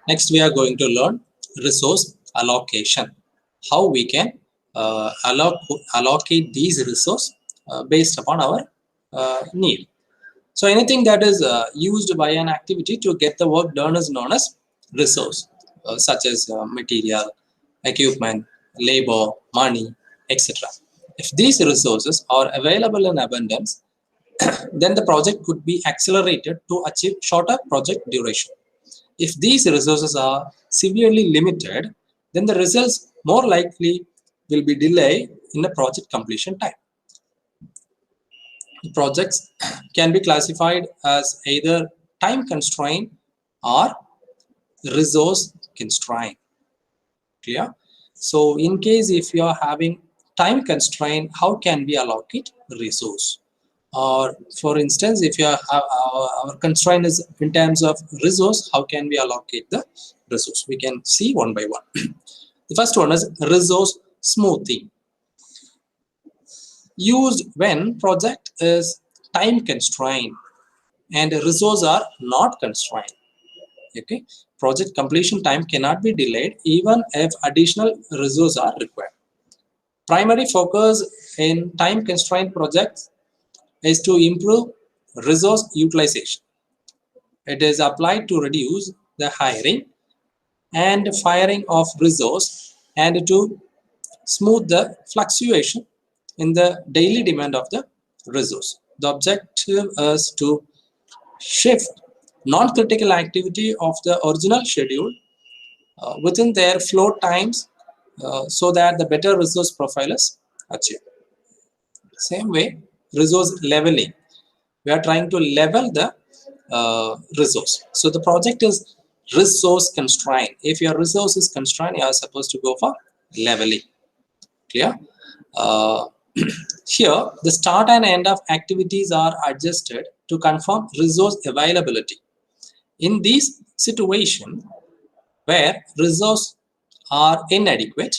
Next, we are going to learn resource allocation. How we can allocate these resources based upon our need. So anything that is used by an activity to get the work done is known as resource, such as material, equipment, labor, money, etc. If these resources are available in abundance, then the project could be accelerated to achieve shorter project duration. If these resources are severely limited, then the results more likely will be delayed in the project completion time. Projects can be classified as either time constraint or resource constraint. Clear? So in case if you are having time constraint, how can we allocate resource? Or for instance, if you are, our constraint is in terms of resource, how can we allocate the resource? We can see one by one. The first one is resource smoothing, used when project is time constrained and resources are not constrained. Okay, project completion time cannot be delayed even if additional resources are required. Primary focus in time constrained projects is to improve resource utilization. It is applied to reduce the hiring and firing of resource and to smooth the fluctuation in the daily demand of the resource. The objective is to shift non-critical activity of the original schedule within their flow times so that the better resource profile is achieved. Same way, resource leveling. We are trying to level the resource. So the project is resource constrained. If your resource is constrained, you are supposed to go for leveling. Clear? Uh, Here, the start and end of activities are adjusted to confirm resource availability. In this situation, where resources are inadequate,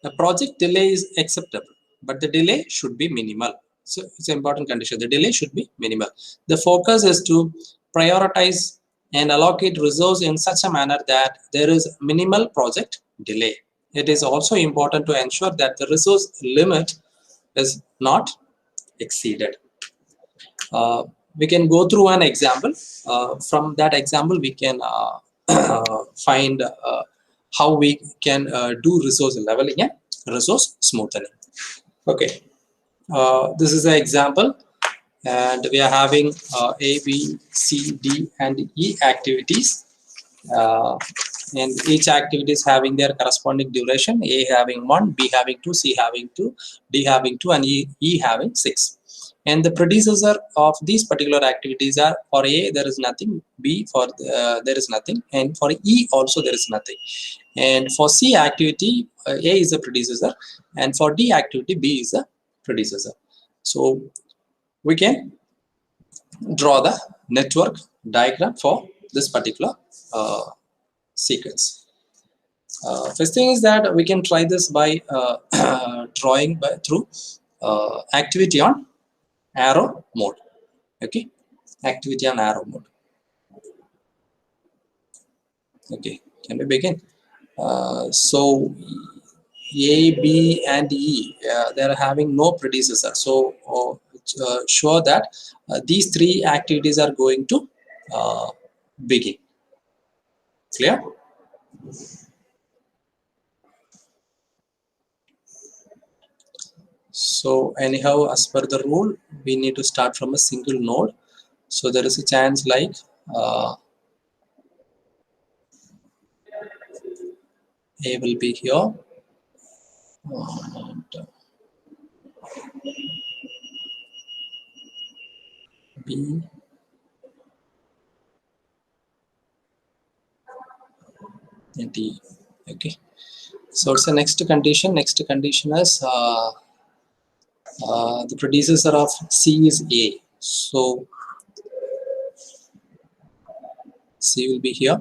the project delay is acceptable, but the delay should be minimal. So it's an important condition. The delay should be minimal. The focus is to prioritize and allocate resources in such a manner that there is minimal project delay. It is also important to ensure that the resource limit is not exceeded. We can go through an example. From that example, we can find how we can do resource leveling and resource smoothing. Okay, this is an example, and we are having A, B, C, D, and E activities. Uh, and each activity is having their corresponding duration. A having 1, B having 2, C having 2, D having 2, and E having 6. And the predecessor of these particular activities are, for A there is nothing, B for there is nothing, and for E also there is nothing. And for C activity, A is the predecessor, and for D activity, B is the predecessor. So we can draw the network diagram for this particular sequence. First thing is that we can try this by drawing through activity on arrow mode. Okay, activity on arrow mode. Okay, can we begin? So A, B, and E, they are having no predecessor. So sure that these three activities are going to begin. Clear? So anyhow, as per the rule, we need to start from a single node. So there is a chance like A will be here. And B and D. Okay. So it's the next condition. Next condition is the predecessor of C is A. So C will be here,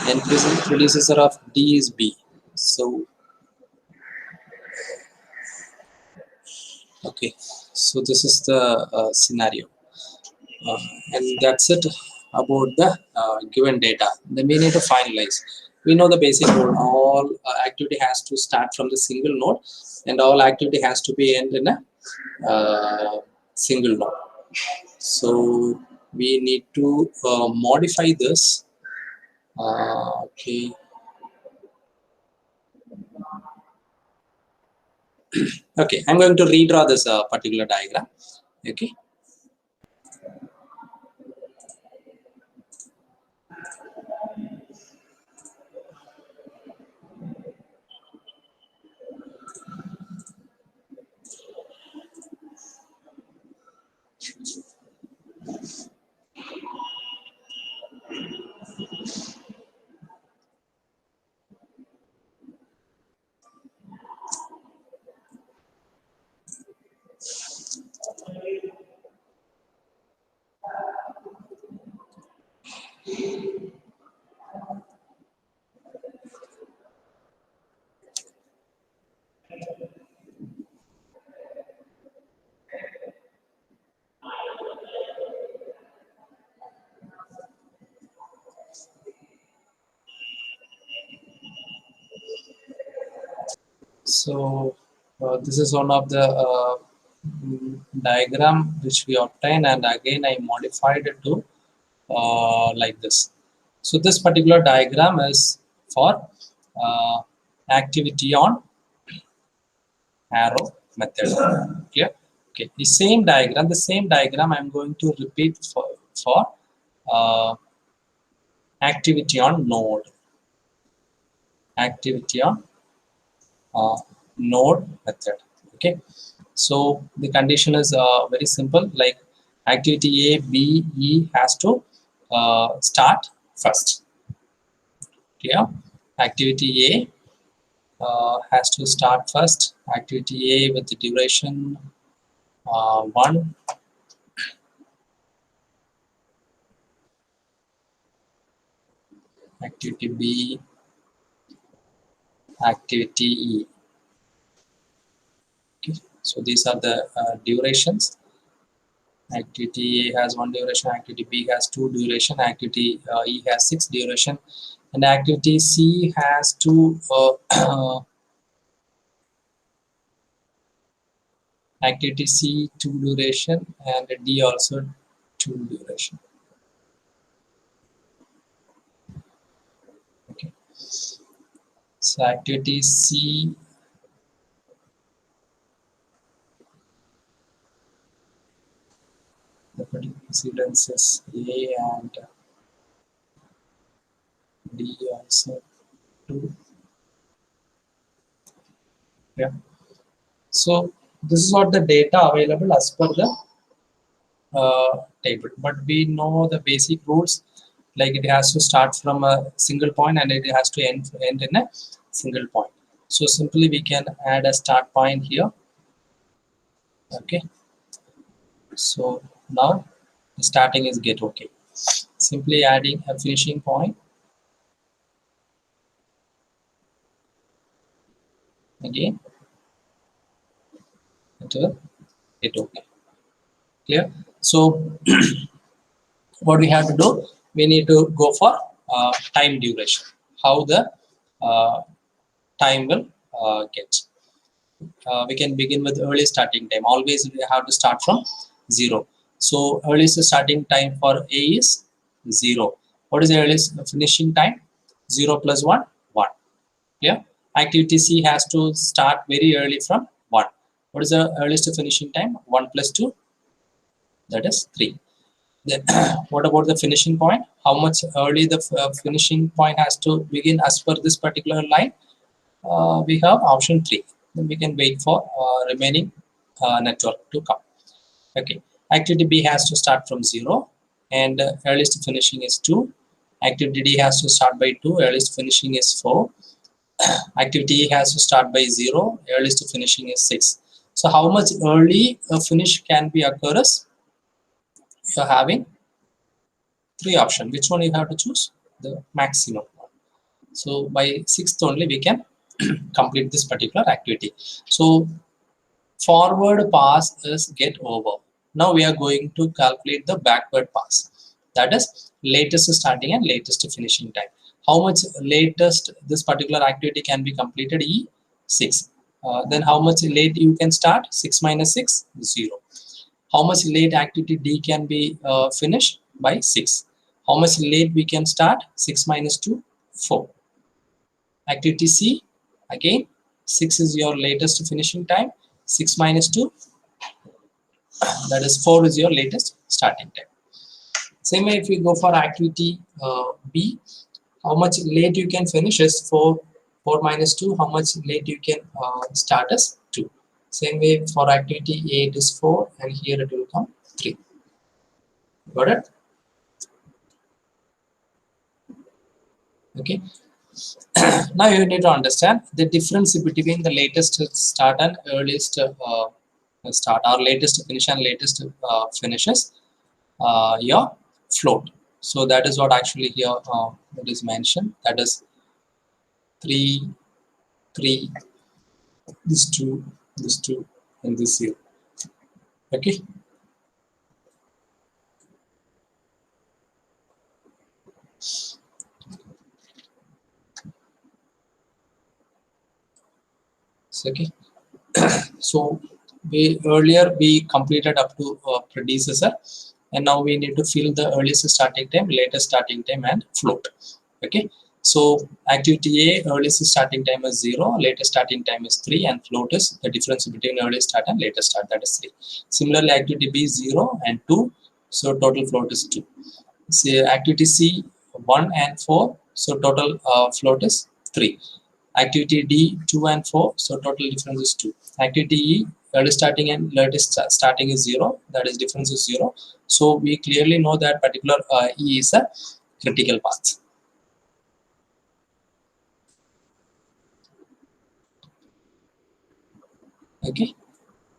and predecessor of D is B. So okay, so this is the scenario, and that's it. about the given data. Then we need to finalize. We know the basic rule. All activity has to start from the single node, and all activity has to be end in a single node. So we need to modify this. Okay. Okay, I'm going to redraw this particular diagram. Okay. So this is one of the diagram which we obtained, and again I modified it to like this. So this particular diagram is for uh, activity on arrow method. Clear? Okay. The same diagram I'm going to repeat for uh, activity on node. Activity on node method. Okay. So the condition is very simple, like activity A, B, E has to start first. Clear? Activity A has to start first. Activity A with the duration 1. Activity B, activity E. Okay. So these are the durations. Activity A has 1 duration, activity B has 2 duration, activity E has 6 duration, and activity C has 2 activity C 2 duration, and D also 2 duration. Okay. So activity C, the precedence is A, and D also 2. Yeah. So this is what the data available as per the table, but we know the basic rules, like it has to start from a single point and it has to end in a single point. So simply we can add a start point here. Okay. So now the starting is get okay. Simply adding a finishing point. Again, it will get okay. Clear? So what we have to do, we need to go for time duration. How the uh, time will get. We can begin with early starting time. Always we have to start from 0. So earliest starting time for A is 0. What is the earliest finishing time? 0 plus 1, 1. Yeah. Activity C has to start very early from 1. What is the earliest finishing time? 1 plus 2, that is 3. Then what about the finishing point? How much early the finishing point has to begin as per this particular line? We have option 3. Then we can wait for remaining network to come. Okay. Activity B has to start from 0, and earliest finishing is 2. Activity D has to start by 2, earliest finishing is 4. Activity E has to start by 0, earliest finishing is 6. So how much early a finish can be occurs? You're having 3 options. Which one you have to choose? The maximum one. So by 6th only we can complete this particular activity. So forward pass is get over. Now we are going to calculate the backward pass. That is latest starting and latest finishing time. How much latest this particular activity can be completed? E 6. Then how much late you can start? 6 minus 6, 0. How much late activity D can be finished? By 6. How much late we can start? 6 minus 2, 4. Activity C, again 6 is your latest finishing time. 6 minus 2, that is 4 is your latest starting time. Same way if you go for activity B, how much late you can finish is 4. 4 minus 2, how much late you can start is 2. Same way for activity A, it is 4, and here it will come 3. Got it? Okay. Now you need to understand the difference between the latest start and earliest start, or latest finish and latest finishes your float. So that is what actually here it is mentioned. That is 3, 3, this 2, and this here. Okay. So, okay. So we earlier we completed up to predecessor, and now we need to fill the earliest starting time, latest starting time, and float. Okay. So activity A, earliest starting time is 0, latest starting time is 3, and float is the difference between earliest start and latest start, that is 3. Similarly, activity B 0 and 2, so total float is 2. See, activity C 1 and 4, so total float is 3. Activity D 2 and 4, so total difference is 2. Activity E, early starting and latest starting is 0, that is difference is 0. So we clearly know that particular E is a critical path. Okay,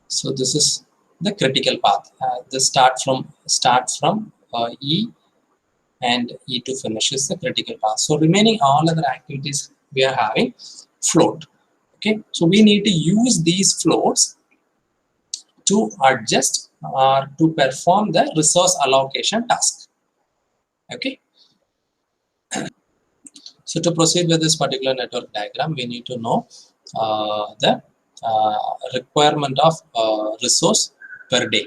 so this is the critical path. The start from E, and E to finish is the critical path. So remaining all other activities we are having float. Okay, so we need to use these floats to adjust or to perform the resource allocation task. Okay, so to proceed with this particular network diagram, we need to know the requirement of resource per day.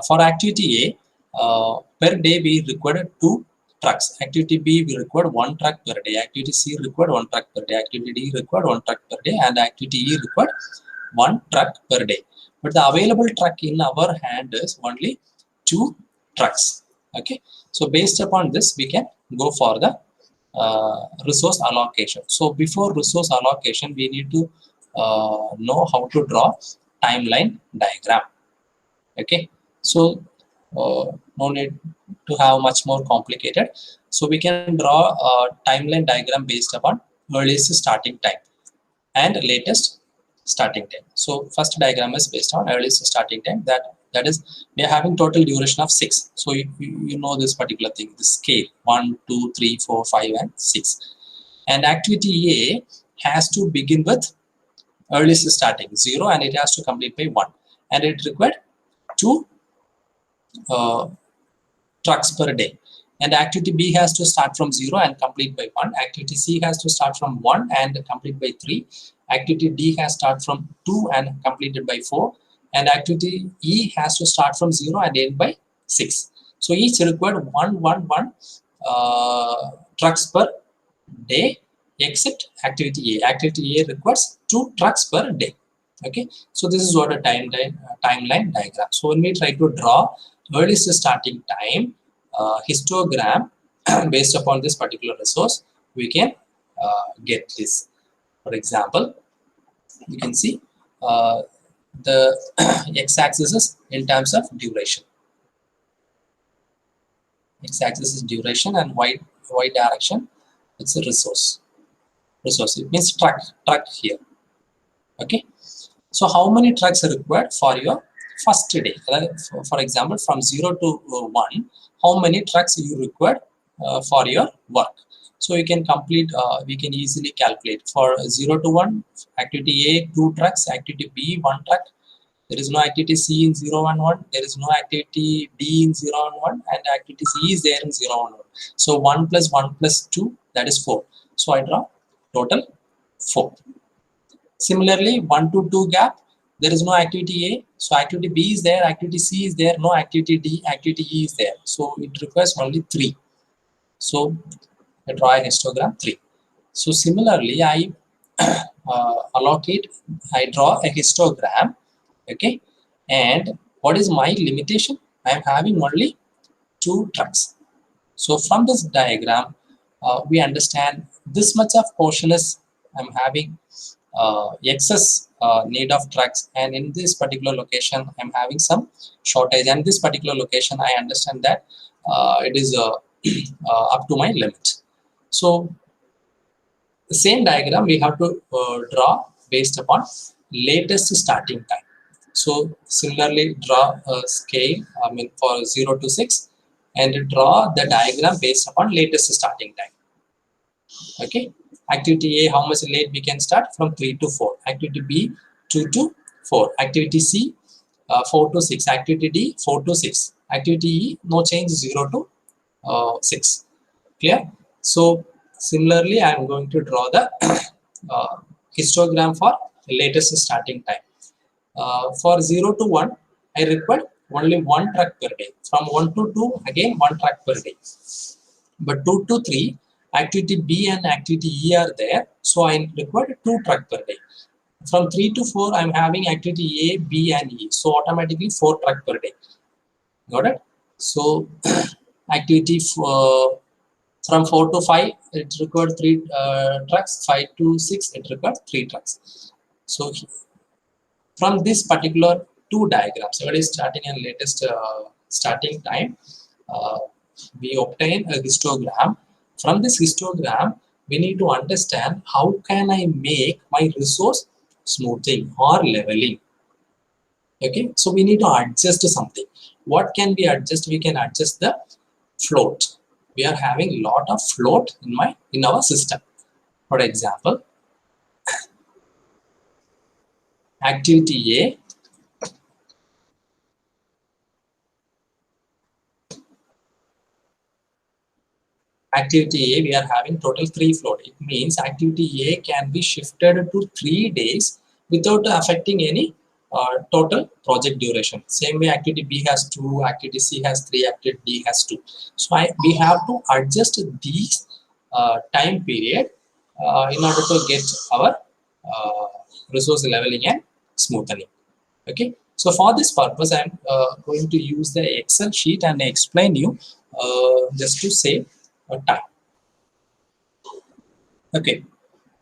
For activity A, per day we required 2 trucks. Activity B, we required 1 truck per day. Activity C required 1 truck per day. Activity D required 1 truck per day, and activity E required 1 truck per day. But the available truck in our hand is only 2 trucks. Okay, so based upon this, we can go for the resource allocation. So before resource allocation, we need to know how to draw timeline diagram. Okay, so no need to have much more complicated. So we can draw a timeline diagram based upon earliest starting time and latest starting time. So first diagram is based on earliest starting time, that is we are having total duration of 6. So you know this particular thing, the scale 1, 2, 3, 4, 5, and 6. And activity A has to begin with earliest starting 0, and it has to complete by 1, and it required 2 uh, trucks per day. And activity B has to start from 0 and complete by 1. Activity C has to start from 1 and complete by 3. Activity D has start from 2 and completed by 4. And activity E has to start from 0 and end by 6. So each required 1 trucks per day, except activity A. Activity A requires 2 trucks per day. Okay, so this is what a timeline diagram. So when we try to draw earliest starting time histogram based upon this particular resource, we can get this. For example, you can see the x-axis is in terms of duration. X-axis is duration, and y direction, it's a resource. It means truck here. Okay, so how many trucks are required for your first day? For example, from 0 to 1, how many trucks you require for your work? So you can complete, we can easily calculate for 0 to 1, activity A 2 trucks, activity B 1 truck, There is no activity C in 0 and 1. There is no activity D in 0 and 1, and activity C is there in 0 and 1. So 1 plus 1 plus 2, that is 4. So I draw total 4. Similarly, 1 to 2 gap, there is no activity A. So activity B is there, activity C is there, no activity D, activity E is there. So it requires only 3. So I draw a histogram 3. So similarly, I I draw a histogram, okay, and what is my limitation? I am having only 2 trucks. So from this diagram, we understand this much of portion is I'm having excess need of trucks, and in this particular location I'm having some shortage, and this particular location I understand that it is up to my limit. So the same diagram we have to draw based upon latest starting time. So similarly draw a scale, I mean for 0 to 6, and draw the diagram based upon latest starting time. Okay, activity A, how much late we can start? From 3 to 4. Activity B, 2 to 4. Activity C, 4 to 6. Activity D, 4 to 6. Activity E, no change, 0 to 6. Clear? So similarly I am going to draw the uh, histogram for latest starting time. For 0 to 1, I require only 1 truck per day. From 1 to 2, again 1 truck per day. But 2 to 3, activity B and activity E are there, so I require 2 truck per day. From 3 to 4, I am having activity A, B and E, so automatically 4 truck per day. Got it? So activity from 4 to 5, it required 3 trucks. 5 to 6, it required 3 trucks. So from this particular 2 diagrams, early starting and latest starting time, uh, we obtain a histogram. From this histogram, we need to understand how can I make my resource smoothing or leveling. Okay, so we need to adjust something. What can we adjust? We can adjust the float. We are having a lot of float in our system. For example, activity A, we are having total 3 float. It means activity A can be shifted to 3 days without affecting any total project duration. Same way activity B has 2, activity C has 3, activity D has 2. So we have to adjust these time period in order to get our uh, resource leveling and smoothing. Okay, so for this purpose I'm going to use the Excel sheet and explain you just to save time. Okay,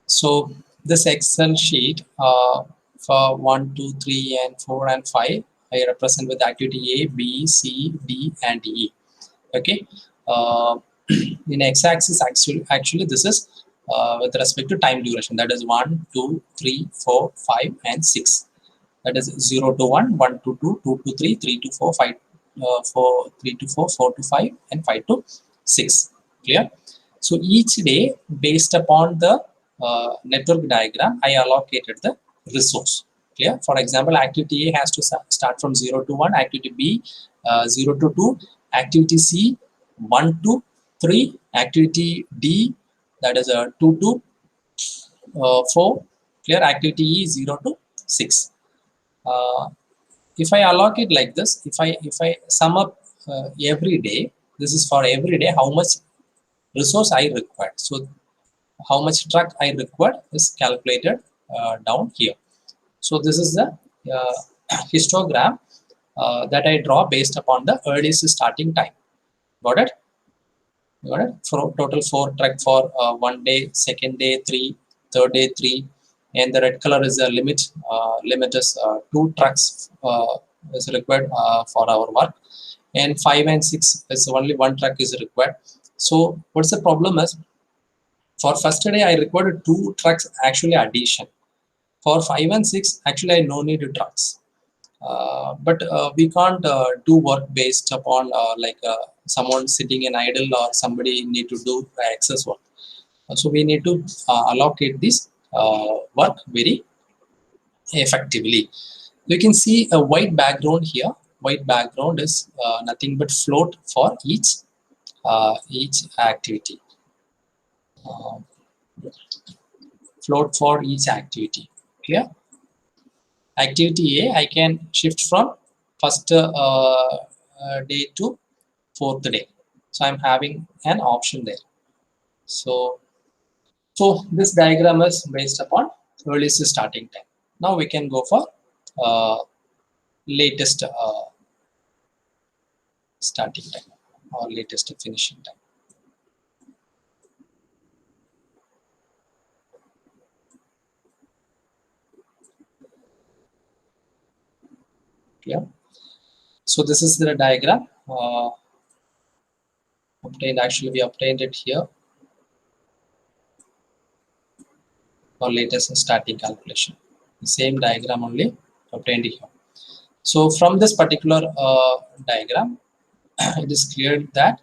so this Excel sheet for 1, 2, 3, and 4 and 5, I represent with activity A, B, C, D, and E. Okay, uh, in x-axis actually this is with respect to time duration, that is 1, 2, 3, 4, 5, and 6. That is 0 to 1, 1 to 2, 2 to 3, 3 to 4, 5, 4, 3 to 4, 4 to 5, and 5 to 6. Clear? So each day, based upon the network diagram, I allocated the resource. Clear? For example, activity A has to start from 0 to 1, activity B 0 to 2, activity C 1 to 3, activity D, that is 2 to 4, clear, activity E 0 to 6. Uh, if I allocate like this, if I sum up every day, this is for every day how much resource I require. So how much truck I require is calculated down here. So this is the histogram that I draw based upon the earliest starting time. Got it? Got it? For total 4 truck for 1 day, second day 3, third day 3, and the red color is the limit. Limit is 2 trucks is required for our work, and 5 and 6 is only 1 truck is required. So what's the problem is, for first day I required 2 trucks actually addition. For 5 and 6 actually I no need trucks. But we can't do work based upon someone sitting in idle or somebody need to do excess work. So we need to allocate this work very effectively. You can see a white background here. White background is nothing but float for each activity. Uh, Float for each activity. Clear? Activity A, I can shift from first day to fourth day. So I'm having an option there. So this diagram is based upon earliest starting time. Now we can go for uh, latest starting time or latest finishing time. Yeah. So this is the diagram obtained. Actually, we obtained it here for latest starting calculation. The same diagram only obtained here. So from this particular diagram, it is clear that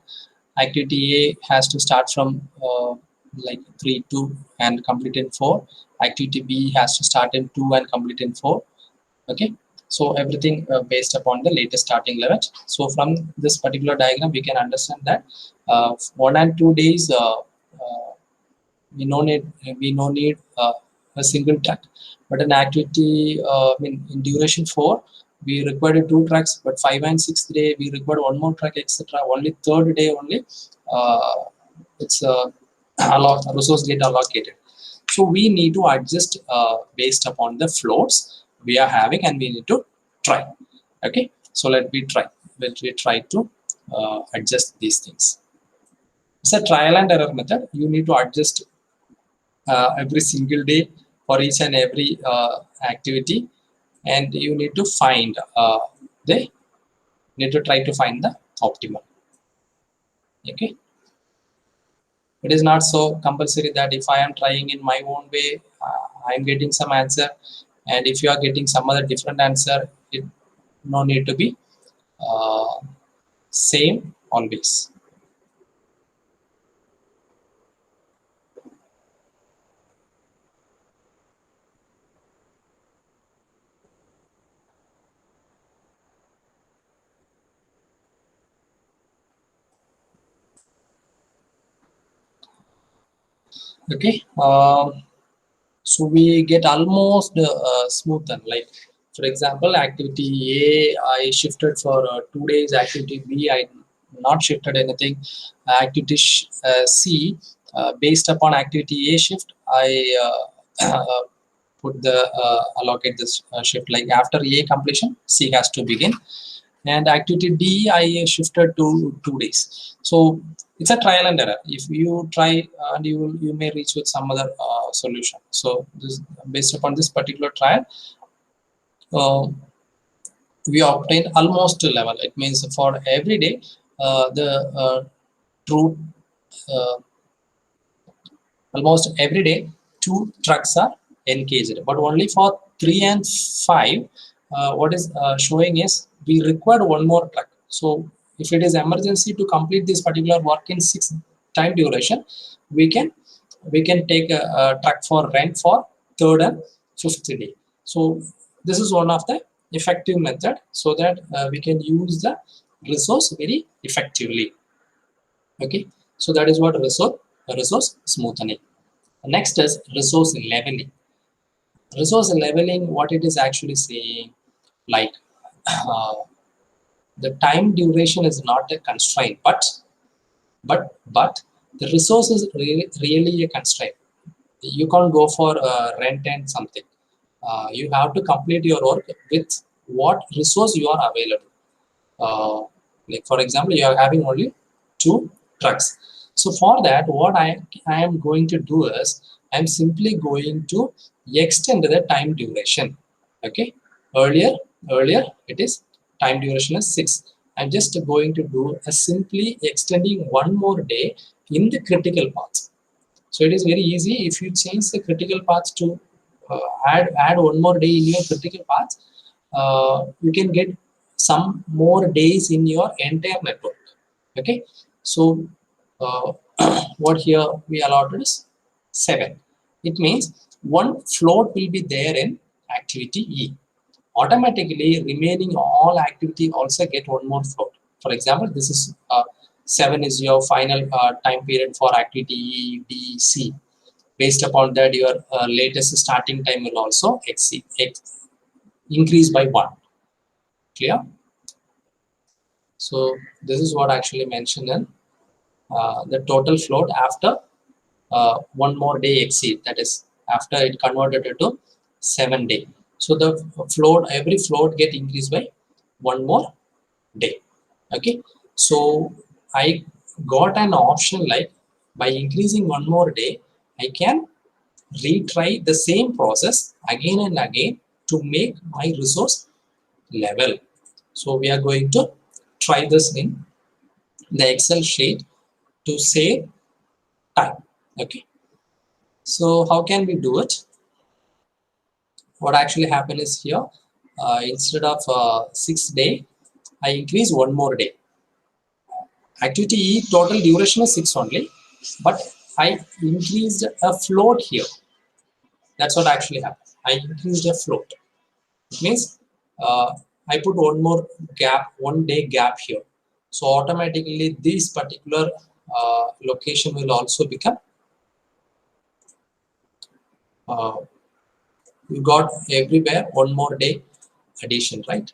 activity A has to start from like 3 2 and complete in 4. Activity B has to start in 2 and complete in 4. Okay, so everything based upon the latest starting limit. So from this particular diagram we can understand that 1 and 2 days we no need a single track, but an activity I mean in duration 4 we required 2 tracks, but 5 and 6th day we required one more track, etc. Only third day only uh, it's resource get allocated. So we need to adjust based upon the floats we are having, and we need to try. Okay, so let me try to adjust these things. It's a trial and error method. You need to adjust every single day for each and every activity, and you need to find the need to try to find the optimal. Okay, it is not so compulsory that if I am trying in my own way I am getting some answer, and if you are getting some other different answer, it no need to be uh, same always. Okay, so we get almost smoothen. Like for example, activity A I shifted for 2 days. Activity B I not shifted anything. Activity C based upon activity A shift I put the allocate this shift, like after A completion C has to begin, and activity D I shifted to 2 days. So it's a trial and error. If you try and you may reach with some other solution. So this based upon this particular trial, uh, we obtain almost a level. It means for every day the true almost every day 2 trucks are engaged, but only for 3 and 5 what is showing is we require one more truck. So if it is emergency to complete this particular work in 6 time duration, we can take a truck for rent for third and fifth day. So this is one of the effective method, so that we can use the resource very effectively. Okay, so that is what resource smoothing. Next is resource leveling. Resource leveling, what it is actually saying, like uh, the time duration is not a constraint, but the resource is really a constraint. You can't go for rent and something. You have to complete your work with what resource you are available. uh, like for example, you are having only 2 trucks. So for that, what I am going to do is I'm simply going to extend the time duration. Okay, earlier earlier it is time duration is 6. I'm just going to do a simply extending one more day in the critical path. So it is very easy. If you change the critical path to add one more day in your critical path, you can get some more days in your entire network. Okay, so uh, what here we allotted is 7. It means one float will be there in activity E. automatically remaining all activity also get one more float. For example, this is 7 is your final time period for activity E, D, C. Based upon that, your latest starting time will also increase by 1. Clear? So this is what actually mentioned in the total float after one more day exceed, that is after it converted it to 7 day. So the float, every float get increased by one more day. Okay, so I got an option like by increasing one more day I can retry the same process again and again to make my resource level. So we are going to try this in the Excel sheet to save time. Okay, so how can we do it? What actually happened is here, instead of 6 day, I increase one more day. Activity E total duration is 6 only, but I increased a float here. That's what actually happened. I increased a float. It means I put one more gap, 1 day gap here. So automatically this particular location will also become, uh, you got everywhere one more day addition, right?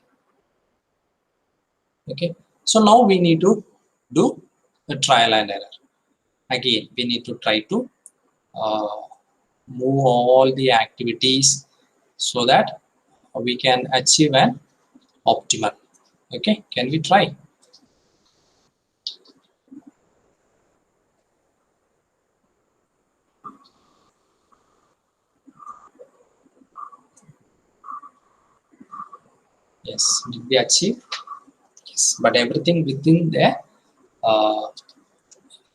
Okay, so now we need to do a trial and error. Again we need to try to uh, move all the activities so that we can achieve an optimal. Okay, can we try? Yes, did we achieve? Yes, but everything within the uh,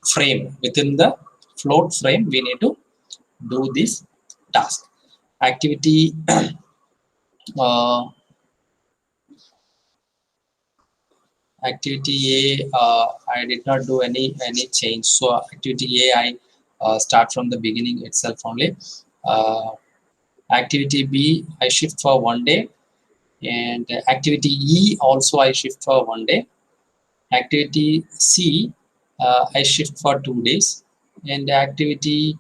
frame, within the float frame we need to do this task. Activity uh, activity A, I did not do any change. So activity A, I start from the beginning itself only. Uh, Activity B, I shift for 1 day, and activity E also I shift for 1 day. Activity C, I shift for 2 days, and activity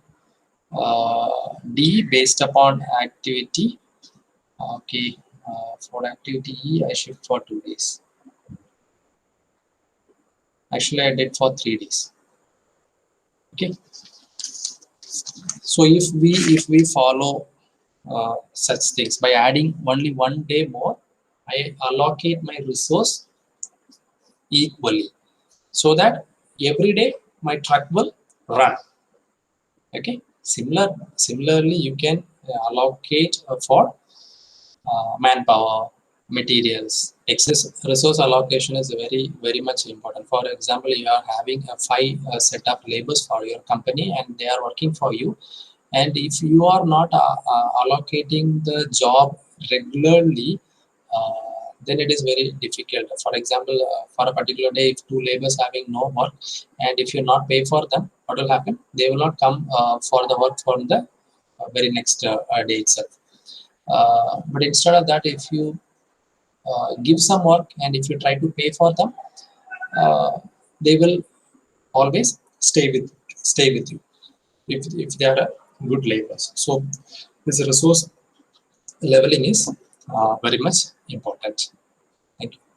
D based upon activity. Okay, for activity E, I shift for 2 days. Actually, I did for 3 days. Okay, so if we follow such things by adding only 1 day more, I allocate my resource equally so that every day my truck will run. Okay, similarly you can allocate for manpower, materials. Excess resource allocation is very much important. For example, you are having a 5 set of labors for your company and they are working for you, and if you are not allocating the job regularly, then it is very difficult. For example, for a particular day if 2 laborers having no work, and if you not pay for them, what will happen? They will not come for the work for the very next day itself. But instead of that, if you give some work and if you try to pay for them, uh, they will always stay with you if they are good laborers. So this resource leveling is very much important. Thank you.